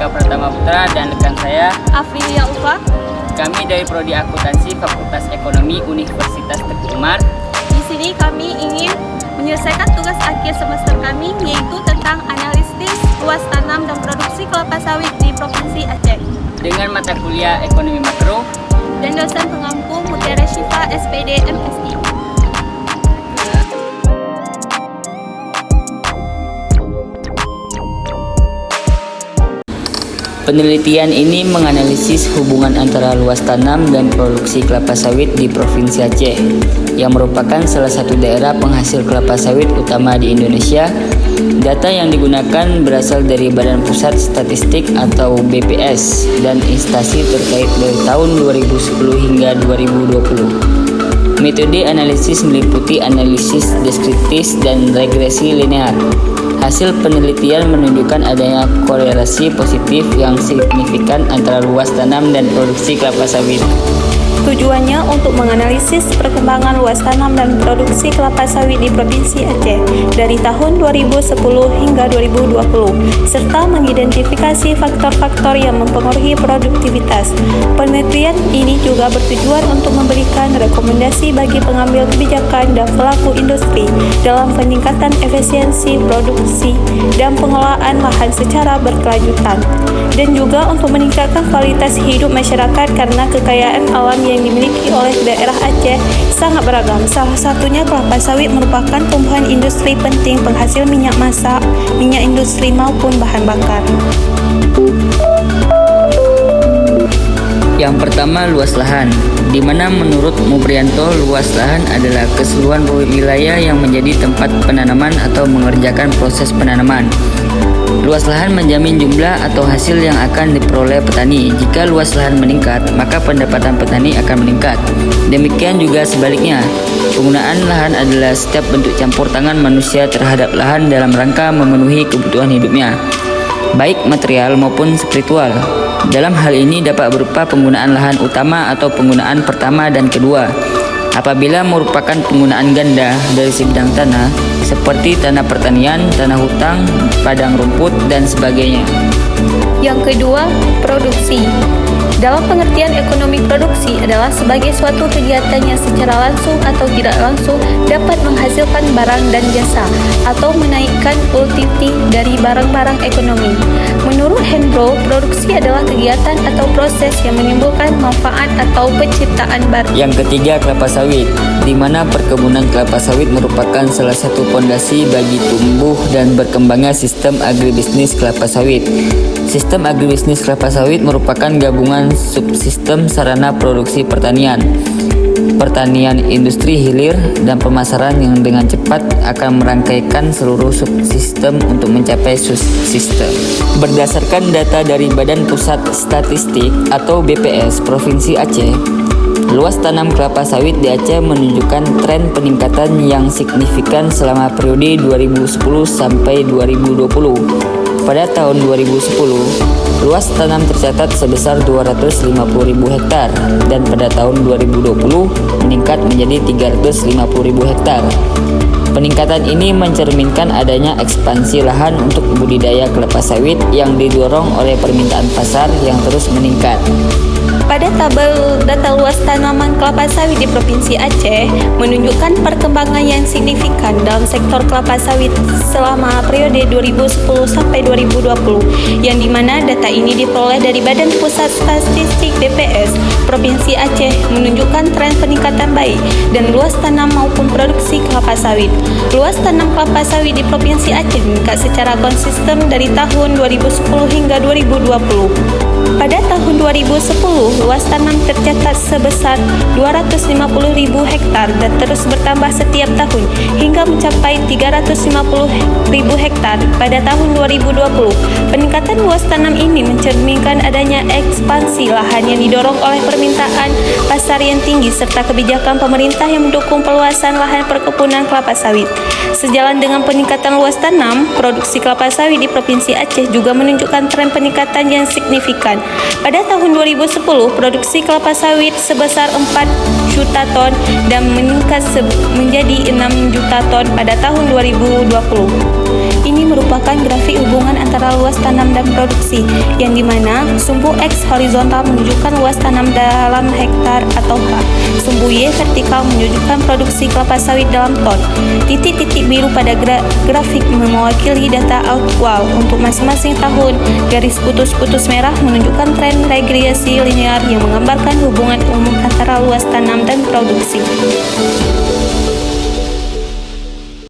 Eka Pratama Putra dan rekan saya Afrilia Ufa. Kami dari Prodi Akuntansi Fakultas Ekonomi Universitas Teguh Umar. Di sini kami ingin menyelesaikan tugas akhir semester kami, yaitu tentang analisis luas tanam dan produksi kelapa sawit di Provinsi Aceh. Dengan mata kuliah Ekonomi Makro Dan dosen pengampu Mutiara Syifa SPD MSI. Penelitian ini menganalisis hubungan antara luas tanam dan produksi kelapa sawit di Provinsi Aceh, yang merupakan salah satu daerah penghasil kelapa sawit utama di Indonesia. Data yang digunakan berasal dari Badan Pusat Statistik atau BPS dan instansi terkait dari tahun 2010 hingga 2020. Metode analisis meliputi analisis deskriptif dan regresi linear. Hasil penelitian menunjukkan adanya korelasi positif yang signifikan antara luas tanam dan produksi kelapa sawit. Tujuannya untuk menganalisis perkembangan luas tanam dan produksi kelapa sawit di Provinsi Aceh dari tahun 2010 hingga 2020, serta mengidentifikasi faktor-faktor yang mempengaruhi produktivitas. Penelitian ini juga bertujuan untuk memberikan rekomendasi bagi pengambil kebijakan dan pelaku industri dalam peningkatan efisiensi produksi dan pengelolaan lahan secara berkelanjutan, dan juga untuk meningkatkan kualitas hidup masyarakat karena kekayaan alam yang dimiliki oleh daerah Aceh sangat beragam. Salah satunya kelapa sawit merupakan tumbuhan industri penting penghasil minyak masak, minyak industri maupun bahan bakar. Yang pertama, luas lahan, di mana menurut Mubrianto luas lahan adalah keseluruhan wilayah yang menjadi tempat penanaman atau mengerjakan proses penanaman. Luas lahan menjamin jumlah atau hasil yang akan diperoleh petani. Jika luas lahan meningkat, maka pendapatan petani akan meningkat. Demikian juga sebaliknya. Penggunaan lahan adalah setiap bentuk campur tangan manusia terhadap lahan dalam rangka memenuhi kebutuhan hidupnya, baik material maupun spiritual. Dalam hal ini dapat berupa penggunaan lahan utama atau penggunaan pertama dan kedua. Apabila merupakan penggunaan ganda dari sebidang tanah, seperti tanah pertanian, tanah hutang, padang rumput, dan sebagainya. Yang kedua, produksi. Dalam pengertian ekonomi, produksi adalah sebagai suatu kegiatan yang secara langsung atau tidak langsung dapat menghasilkan barang dan jasa atau menaikkan utility dari barang-barang ekonomi. Menurut Hendro, produksi adalah kegiatan atau proses yang menimbulkan manfaat atau penciptaan baru. Yang ketiga, kelapa sawit, di mana perkebunan kelapa sawit merupakan salah satu fondasi bagi tumbuh dan berkembangnya sistem agribisnis kelapa sawit. Sistem agribisnis kelapa sawit merupakan gabungan subsistem sarana produksi pertanian, pertanian industri hilir, dan pemasaran yang dengan cepat akan merangkaikan seluruh subsistem untuk mencapai subsistem. Berdasarkan data dari Badan Pusat Statistik atau BPS Provinsi Aceh, luas tanam kelapa sawit di Aceh menunjukkan tren peningkatan yang signifikan selama periode 2010 sampai 2020. Pada tahun 2010, luas tanam tercatat sebesar 250.000 hektar dan pada tahun 2020 meningkat menjadi 350.000 hektar. Peningkatan ini mencerminkan adanya ekspansi lahan untuk budidaya kelapa sawit yang didorong oleh permintaan pasar yang terus meningkat. Pada tabel data luas tanaman kelapa sawit di Provinsi Aceh menunjukkan perkembangan yang signifikan dalam sektor kelapa sawit selama periode 2010 sampai 2020, yang dimana data ini diperoleh dari Badan Pusat Statistik BPS Provinsi Aceh menunjukkan tren peningkatan baik dan luas tanam maupun produksi kelapa sawit. Luas tanam kelapa sawit di Provinsi Aceh meningkat secara konsisten dari tahun 2010 hingga 2020. Pada tahun 2010, luas tanam tercatat sebesar 250.000 hektar dan terus bertambah setiap tahun hingga mencapai 350.000 hektar pada tahun 2020. Peningkatan luas tanam ini mencerminkan adanya ekspansi lahan yang didorong oleh permintaan pasar yang tinggi serta kebijakan pemerintah yang mendukung perluasan lahan perkebunan kelapa sawit. Sejalan dengan peningkatan luas tanam, produksi kelapa sawit di Provinsi Aceh juga menunjukkan tren peningkatan yang signifikan. Pada tahun 2010, produksi kelapa sawit sebesar 4 juta ton dan meningkat menjadi 6 juta ton pada tahun 2020. Ini merupakan grafik hubungan antara luas tanam dan produksi, yang dimana sumbu X horizontal menunjukkan luas tanam dalam hektar atau ha. Sumbu Y vertikal menunjukkan produksi kelapa sawit dalam ton. Titik-titik biru pada grafik mewakili data outwall untuk masing-masing tahun. Garis putus-putus merah menunjukkan tren regresi linear yang menggambarkan hubungan umum antara luas tanam dan produksi.